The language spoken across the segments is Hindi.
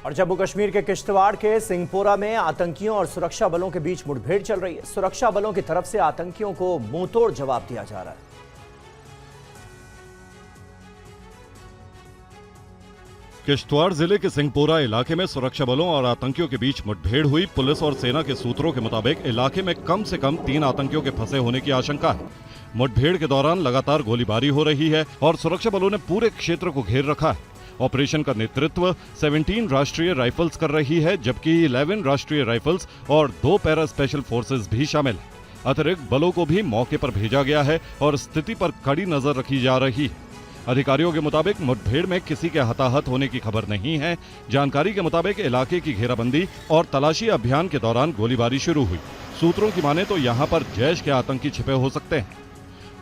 और जम्मू कश्मीर के किश्तवाड़ के सिंहपोरा में आतंकियों और सुरक्षा बलों के बीच मुठभेड़ चल रही है। सुरक्षा बलों की तरफ से आतंकियों को मुंहतोड़ जवाब दिया जा रहा है। किश्तवाड़ जिले के सिंहपोरा इलाके में सुरक्षा बलों और आतंकियों के बीच मुठभेड़ हुई। पुलिस और सेना के सूत्रों के मुताबिक इलाके में कम से कम 3 आतंकियों के फंसे होने की आशंका है। मुठभेड़ के दौरान लगातार गोलीबारी हो रही है और सुरक्षा बलों ने पूरे क्षेत्र को घेर रखा है। ऑपरेशन का नेतृत्व 17 राष्ट्रीय राइफल्स कर रही है, जबकि 11 राष्ट्रीय राइफल्स और 2 पैरा स्पेशल फोर्सेस भी शामिल हैं। अतिरिक्त बलों को भी मौके पर भेजा गया है और स्थिति पर कड़ी नजर रखी जा रही है। अधिकारियों के मुताबिक मुठभेड़ में किसी के हताहत होने की खबर नहीं है। जानकारी के मुताबिक इलाके की घेराबंदी और तलाशी अभियान के दौरान गोलीबारी शुरू हुई। सूत्रों की माने तो यहाँ पर जैश के आतंकी छिपे हो सकते हैं।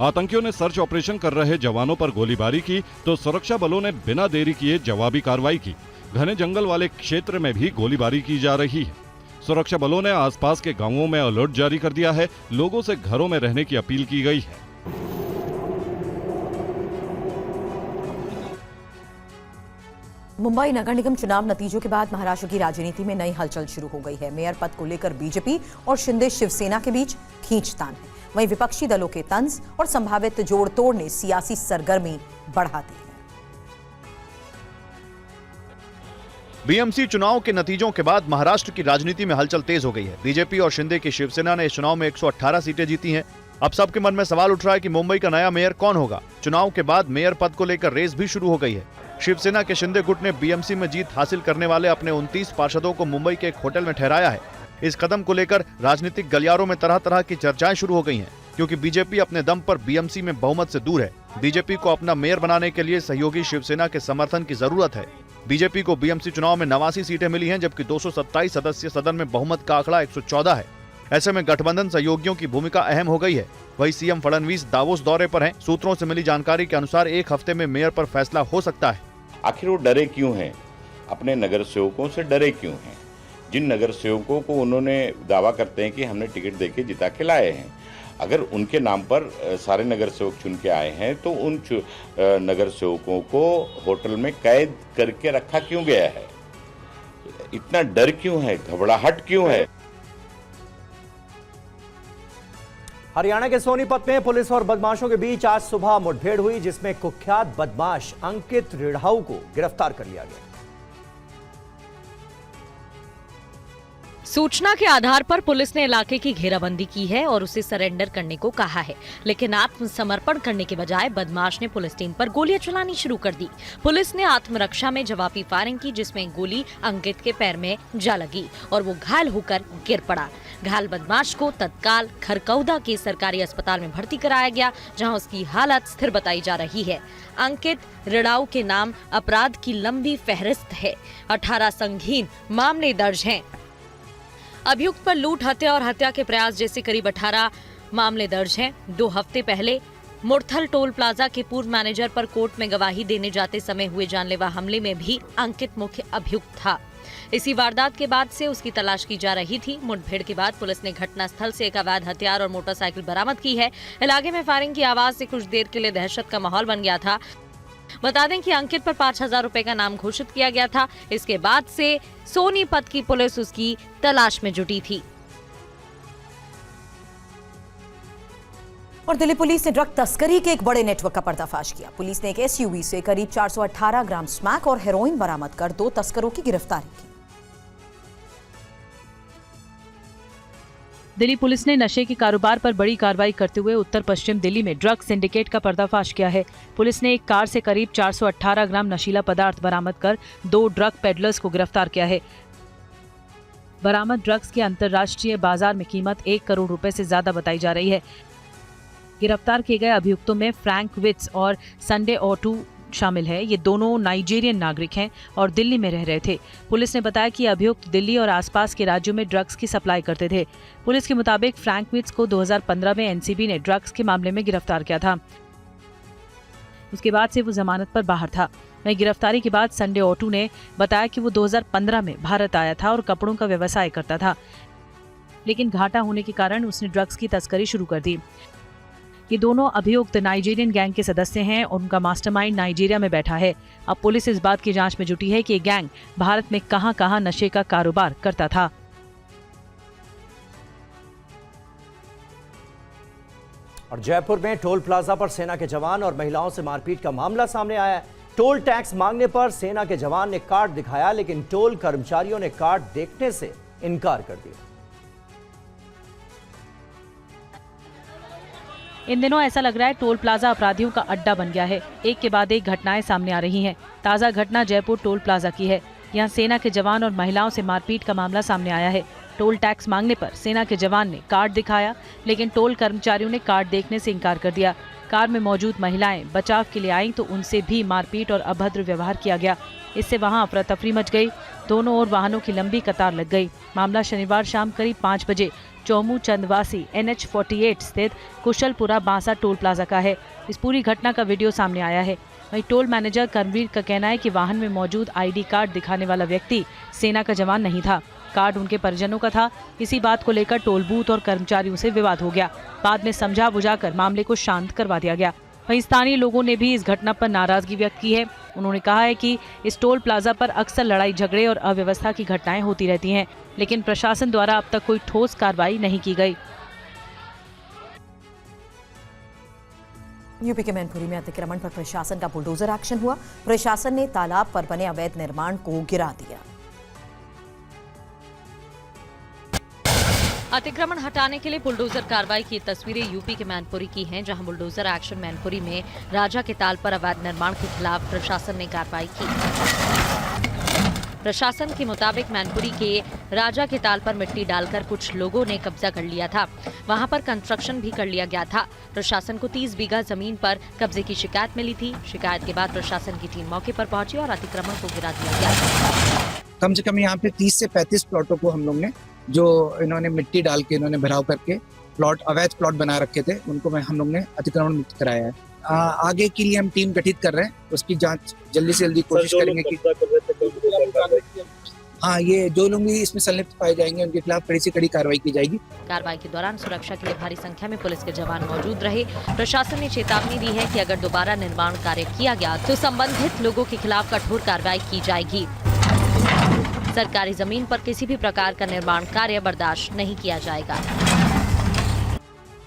आतंकियों ने सर्च ऑपरेशन कर रहे जवानों पर गोलीबारी की तो सुरक्षा बलों ने बिना देरी किए जवाबी कार्रवाई की। घने जंगल वाले क्षेत्र में भी गोलीबारी की जा रही है। सुरक्षा बलों ने आसपास के गांवों में अलर्ट जारी कर दिया है। लोगों से घरों में रहने की अपील की गई है। मुंबई नगर निगम चुनाव नतीजों के बाद महाराष्ट्र की राजनीति में नई हलचल शुरू हो गई है। मेयर पद को लेकर बीजेपी और शिंदे शिवसेना के बीच खींचतान है। वहीं विपक्षी दलों के तंज और संभावित जोड़-तोड़ ने सियासी सरगर्मी बढ़ा दी है। बीएमसी चुनाव के नतीजों के बाद महाराष्ट्र की राजनीति में हलचल तेज हो गई है। बीजेपी और शिंदे की शिवसेना ने इस चुनाव में 118 सीटें जीती हैं। अब सबके मन में सवाल उठ रहा है कि मुंबई का नया मेयर कौन होगा। चुनाव के बाद मेयर पद को लेकर रेस भी शुरू हो गई है। शिवसेना के शिंदे गुट ने बीएमसी में जीत हासिल करने वाले अपने 29 पार्षदों को मुंबई के एक होटल में ठहराया है। इस कदम को लेकर राजनीतिक गलियारों में तरह तरह की चर्चाएं शुरू हो गई हैं, क्योंकि बीजेपी अपने दम पर बीएमसी में बहुमत से दूर है। बीजेपी को अपना मेयर बनाने के लिए सहयोगी शिवसेना के समर्थन की जरूरत है। बीजेपी को बीएमसी चुनाव में 89 सीटें मिली हैं, जबकि 227 सदस्य सदन में बहुमत का आंकड़ा 114 है। ऐसे में गठबंधन सहयोगियों की भूमिका अहम हो गई है। वहीं सीएम फडणवीस दावोस दौरे पर हैं। सूत्रों से मिली जानकारी के अनुसार एक हफ्ते में मेयर पर फैसला हो सकता है। आखिर वो डरे क्यों हैं? अपने नगर सेवकों से डरे क्यों हैं? जिन नगर सेवकों को उन्होंने दावा करते हैं कि हमने टिकट देके जिता के लाए हैं, अगर उनके नाम पर सारे नगर सेवक चुन के आए हैं तो उन नगर सेवकों को होटल में कैद करके रखा क्यों गया है? इतना डर क्यों है? घबराहट क्यों है? हरियाणा के सोनीपत में पुलिस और बदमाशों के बीच आज सुबह मुठभेड़ हुई, जिसमें कुख्यात बदमाश अंकित रिढ़ाऊ को गिरफ्तार कर लिया गया। सूचना के आधार पर पुलिस ने इलाके की घेराबंदी की है और उसे सरेंडर करने को कहा है, लेकिन आत्मसमर्पण करने के बजाय बदमाश ने पुलिस टीम पर गोलियां चलानी शुरू कर दी। पुलिस ने आत्मरक्षा में जवाबी फायरिंग की, जिसमें गोली अंकित के पैर में जा लगी और वो घायल होकर गिर पड़ा। घायल बदमाश को तत्काल खरकौदा के सरकारी अस्पताल में भर्ती कराया गया, जहां उसकी हालत स्थिर बताई जा रही है। अंकित रिढ़ाऊ के नाम अपराध की लंबी फहरिस्त है। 18 संगीन मामले दर्ज हैं। अभियुक्त पर लूट, हत्या और हत्या के प्रयास जैसे करीब 18 मामले दर्ज हैं। 2 हफ्ते पहले मुरथल टोल प्लाजा के पूर्व मैनेजर पर कोर्ट में गवाही देने जाते समय हुए जानलेवा हमले में भी अंकित मुख्य अभियुक्त था। इसी वारदात के बाद से उसकी तलाश की जा रही थी। मुठभेड़ के बाद पुलिस ने घटनास्थल से एक अवैध हथियार और मोटरसाइकिल बरामद की है। इलाके में फायरिंग की आवाज से कुछ देर के लिए दहशत का माहौल बन गया था। बता दें कि अंकित पर 5,000 रुपए का नाम घोषित किया गया था। इसके बाद से सोनीपत की पुलिस उसकी तलाश में जुटी थी। और दिल्ली पुलिस ने ड्रग तस्करी के एक बड़े नेटवर्क का पर्दाफाश किया। पुलिस ने एक एसयूवी से करीब 418 ग्राम स्मैक और हेरोइन बरामद कर 2 तस्करों की गिरफ्तारी की। दिल्ली पुलिस ने नशे के कारोबार पर बड़ी कार्रवाई करते हुए उत्तर पश्चिम दिल्ली में ड्रग सिंडिकेट का पर्दाफाश किया है। पुलिस ने एक कार से करीब 418 ग्राम नशीला पदार्थ बरामद कर 2 ड्रग पेडलर्स को गिरफ्तार किया है। बरामद ड्रग्स की अंतर्राष्ट्रीय बाजार में कीमत 1 करोड़ रुपए से ज्यादा बताई जा रही है। गिरफ्तार किए गए अभियुक्तों में फ्रैंक विट्स और संडे ओटू शामिल है। ये दोनों नाइजीरियन नागरिक हैं और दिल्ली में रह रहे थे। पुलिस ने बताया कि अभियुक्त दिल्ली और आसपास के राज्यों में ड्रग्स की सप्लाई करते थे। पुलिस के मुताबिक फ्रैंक विट्स को 2015 में एनसीबी ने ड्रग्स के मामले में गिरफ्तार किया था। उसके बाद से वो जमानत पर बाहर था। वहीं गिरफ्तारी के बाद संडे ओटू ने बताया कि वो 2015 में भारत आया था और कपड़ों का व्यवसाय करता था, लेकिन घाटा होने के कारण उसने ड्रग्स की तस्करी शुरू कर दी। ये दोनों अभियुक्त नाइजीरियन गैंग के सदस्य हैं और उनका मास्टरमाइंड नाइजीरिया में बैठा है। अब पुलिस इस बात की जांच में जुटी है कि ये गैंग भारत में कहां-कहां नशे का कारोबार करता था। और जयपुर में टोल प्लाजा पर सेना के जवान और महिलाओं से मारपीट का मामला सामने आया है। टोल टैक्स मांगने पर सेना के जवान ने कार्ड दिखाया, लेकिन टोल कर्मचारियों ने कार्ड देखने से इनकार कर दिया। इन दिनों ऐसा लग रहा है टोल प्लाजा अपराधियों का अड्डा बन गया है। एक के बाद एक घटनाएं सामने आ रही हैं। ताजा घटना जयपुर टोल प्लाजा की है। यहाँ सेना के जवान और महिलाओं से मारपीट का मामला सामने आया है। टोल टैक्स मांगने पर सेना के जवान ने कार्ड दिखाया, लेकिन टोल कर्मचारियों ने कार्ड देखने से इनकार कर दिया। कार में मौजूद महिलाएं बचाव के लिए आईं तो उनसे भी मारपीट और अभद्र व्यवहार किया गया। इससे वहां अफरा तफरी मच गई। दोनों ओर वाहनों की लंबी कतार लग गई। मामला शनिवार शाम करीब 5 बजे चौमू चंदवासी NH 48 स्थित कुशलपुरा बांसा टोल प्लाजा का है। इस पूरी घटना का वीडियो सामने आया है। वहीं टोल मैनेजर कर्मवीर का कहना है कि वाहन में मौजूद ID कार्ड दिखाने वाला व्यक्ति सेना का जवान नहीं था। कार्ड उनके परिजनों का था। इसी बात को लेकर टोल बूथ और कर्मचारियों से विवाद हो गया। बाद में समझा बुझाकर मामले को शांत करवा दिया गया। वहीं स्थानीय लोगों ने भी इस घटना पर नाराजगी व्यक्त की है। उन्होंने कहा है कि इस टोल प्लाजा पर अक्सर लड़ाई झगड़े और अव्यवस्था की घटनाएं होती रहती हैं, लेकिन प्रशासन द्वारा अब तक कोई ठोस कार्रवाई नहीं की गई। यूपी के मैनपुरी में अतिक्रमण पर प्रशासन का बुलडोजर एक्शन हुआ। प्रशासन ने तालाब पर बने अवैध निर्माण को गिरा दिया। अतिक्रमण हटाने के लिए बुलडोजर कार्रवाई की तस्वीरें यूपी के मैनपुरी की हैं, जहां बुलडोजर एक्शन मैनपुरी में राजा के ताल पर अवैध निर्माण के खिलाफ प्रशासन ने कार्रवाई की। प्रशासन के मुताबिक मैनपुरी के राजा के ताल पर मिट्टी डालकर कुछ लोगों ने कब्जा कर लिया था। वहां पर कंस्ट्रक्शन भी कर लिया गया था। प्रशासन को 30 बीघा जमीन पर कब्जे की शिकायत मिली थी। शिकायत के बाद प्रशासन की टीम मौके पर पहुंची और अतिक्रमण को गिरा दिया गया। कम से कम यहाँ पे 30 से 35 प्लॉटों को हम लोग ने, जो इन्होंने मिट्टी डाल के इन्होंने भराव करके अवैध प्लॉट बना रखे थे, उनको हम लोग ने अतिक्रमण मुक्त कराया है। आगे के लिए हम टीम गठित कर रहे हैं, उसकी जांच जल्दी से जल्दी कोशिश करेंगे कि हाँ, ये जो लोग भी इसमें संलिप्त पाए जाएंगे उनके खिलाफ कड़ी से कड़ी कार्रवाई की जाएगी। कार्रवाई के दौरान सुरक्षा के लिए भारी संख्या में पुलिस के जवान मौजूद रहे। प्रशासन ने चेतावनी दी है कि अगर दोबारा निर्माण कार्य किया गया तो संबंधित लोगों के खिलाफ कठोर कार्रवाई की जाएगी। सरकारी जमीन पर किसी भी प्रकार का निर्माण कार्य बर्दाश्त नहीं किया जाएगा।